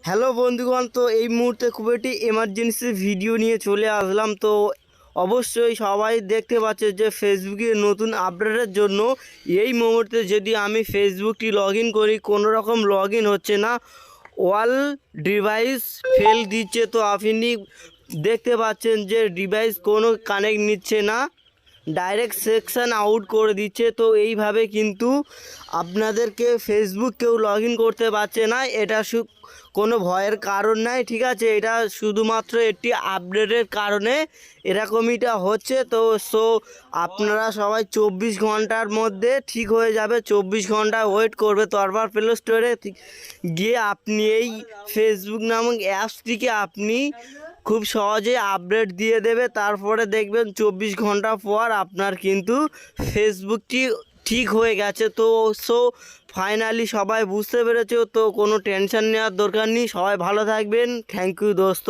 Hello বন্ধুগণ, তো এই মুহূর্তে খুব একটি এমার্জেন্সি ভিডিও নিয়ে চলে আসলাম। তো অবশ্যই সবাই দেখতে পাচ্ছে যে ফেসবুকের নতুন আপডেটের জন্য এই মুহূর্তে যদি আমি ফেসবুকটি লগ ইন করি, কোনো রকম লগ ইন হচ্ছে না, অল ডিভাইস ফেল দিচ্ছে। তো আপনি দেখতে পাচ্ছেন যে ডিভাইস কোনো কানেক্ট নিচ্ছে না, ডাইরেক্ট সেকশন আউট করে দিচ্ছে। তো এইভাবে কিন্তু আপনাদেরকে ফেসবুক কেউ লগ ইন করতে পারছে না। এটা কোনো ভয়ের কারণ নাই, ঠিক আছে? এটা শুধুমাত্র একটি আপডেটের কারণে এরকমইটা হচ্ছে। তো আপনারা সবাই 24 ঘন্টার মধ্যে ঠিক হয়ে যাবে। 24 ঘন্টা ওয়েট করবে, তারপর প্লে স্টোরে গিয়ে আপনি এই ফেসবুক নামক অ্যাপসটিকে আপনি খুব সহজে আপডেট দিয়ে দেবে। তারপরে দেখবেন 24 ঘন্টা পর আপনার কিন্তু ফেসবুকটি ঠিক হয়ে গেছে। তো ফাইনালি সবাই বুঝতে পেরেছে। তো কোনো টেনশন নেওয়ার দরকার নেই, সবাই ভালো থাকবেন। থ্যাংক ইউ দোস্ত।